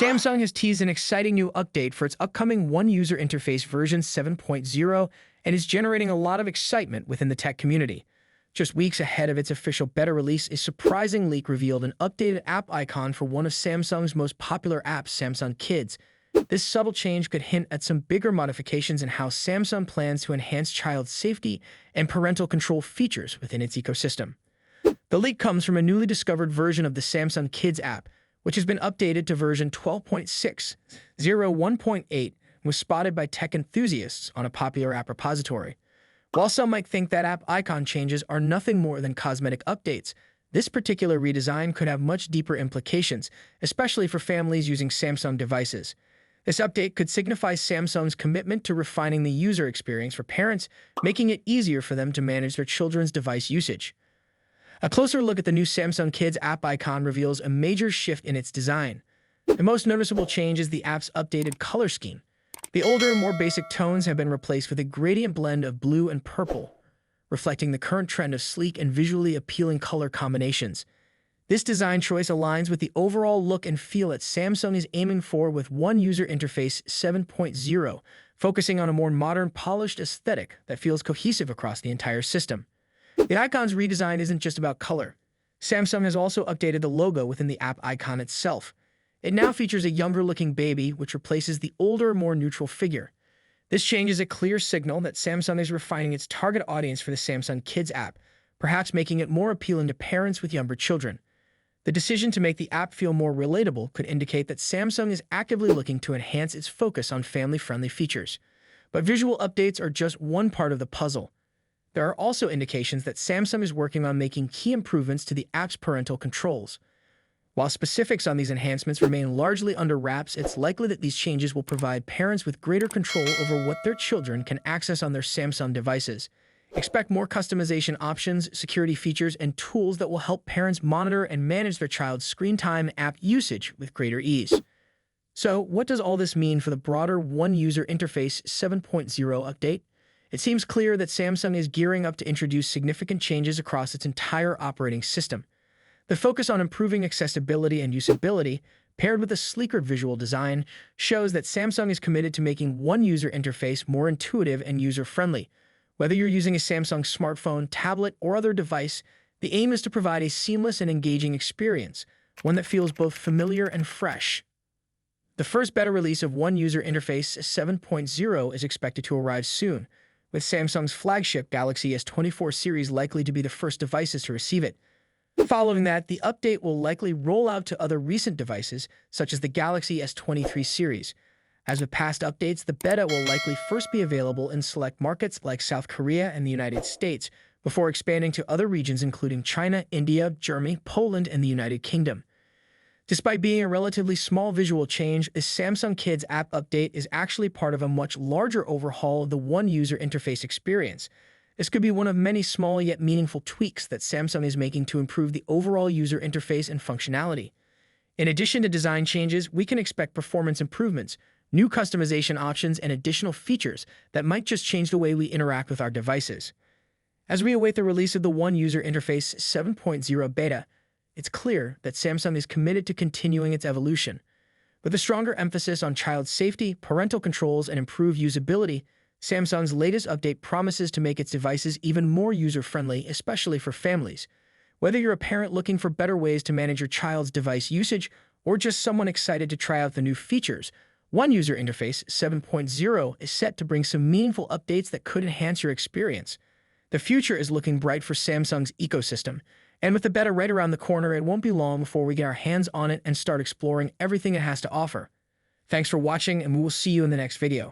Samsung has teased an exciting new update for its upcoming One User Interface version 7.0 and is generating a lot of excitement within the tech community. Just weeks ahead of its official beta release, a surprising leak revealed an updated app icon for one of Samsung's most popular apps, Samsung Kids. This subtle change could hint at some bigger modifications in how Samsung plans to enhance child safety and parental control features within its ecosystem. The leak comes from a newly discovered version of the Samsung Kids app, which has been updated to version 12.6.0.1.8 and was spotted by tech enthusiasts on a popular app repository. While some might think that app icon changes are nothing more than cosmetic updates, this particular redesign could have much deeper implications, especially for families using Samsung devices. This update could signify Samsung's commitment to refining the user experience for parents, making it easier for them to manage their children's device usage. A closer look at the new Samsung Kids app icon reveals a major shift in its design. The most noticeable change is the app's updated color scheme. The older, more basic tones have been replaced with a gradient blend of blue and purple, reflecting the current trend of sleek and visually appealing color combinations. This design choice aligns with the overall look and feel that Samsung is aiming for with One User Interface 7.0, focusing on a more modern, polished aesthetic that feels cohesive across the entire system. The icon's redesign isn't just about color. Samsung has also updated the logo within the app icon itself. It now features a younger-looking baby, which replaces the older, more neutral figure. This change is a clear signal that Samsung is refining its target audience for the Samsung Kids app, perhaps making it more appealing to parents with younger children. The decision to make the app feel more relatable could indicate that Samsung is actively looking to enhance its focus on family-friendly features. But visual updates are just one part of the puzzle. There are also indications that Samsung is working on making key improvements to the app's parental controls. While specifics on these enhancements remain largely under wraps, it's likely that these changes will provide parents with greater control over what their children can access on their Samsung devices. Expect more customization options, security features, and tools that will help parents monitor and manage their child's screen time and app usage with greater ease. So, what does all this mean for the broader One User Interface 7.0 update? It seems clear that Samsung is gearing up to introduce significant changes across its entire operating system. The focus on improving accessibility and usability, paired with a sleeker visual design, shows that Samsung is committed to making One User Interface more intuitive and user-friendly. Whether you're using a Samsung smartphone, tablet, or other device, the aim is to provide a seamless and engaging experience, one that feels both familiar and fresh. The first beta release of One User Interface 7.0 is expected to arrive soon, with Samsung's flagship Galaxy S24 series likely to be the first devices to receive it. Following that, the update will likely roll out to other recent devices, such as the Galaxy S23 series. As with past updates, the beta will likely first be available in select markets like South Korea and the United States, before expanding to other regions including China, India, Germany, Poland, and the United Kingdom. Despite being a relatively small visual change, this Samsung Kids app update is actually part of a much larger overhaul of the One User Interface experience. This could be one of many small yet meaningful tweaks that Samsung is making to improve the overall user interface and functionality. In addition to design changes, we can expect performance improvements, new customization options, and additional features that might just change the way we interact with our devices. As we await the release of the One User Interface 7.0 beta, it's clear that Samsung is committed to continuing its evolution. With a stronger emphasis on child safety, parental controls, and improved usability, Samsung's latest update promises to make its devices even more user-friendly, especially for families. Whether you're a parent looking for better ways to manage your child's device usage, or just someone excited to try out the new features, One User Interface 7.0 is set to bring some meaningful updates that could enhance your experience. The future is looking bright for Samsung's ecosystem, and with the beta right around the corner, it won't be long before we get our hands on it and start exploring everything it has to offer. Thanks for watching, and we will see you in the next video.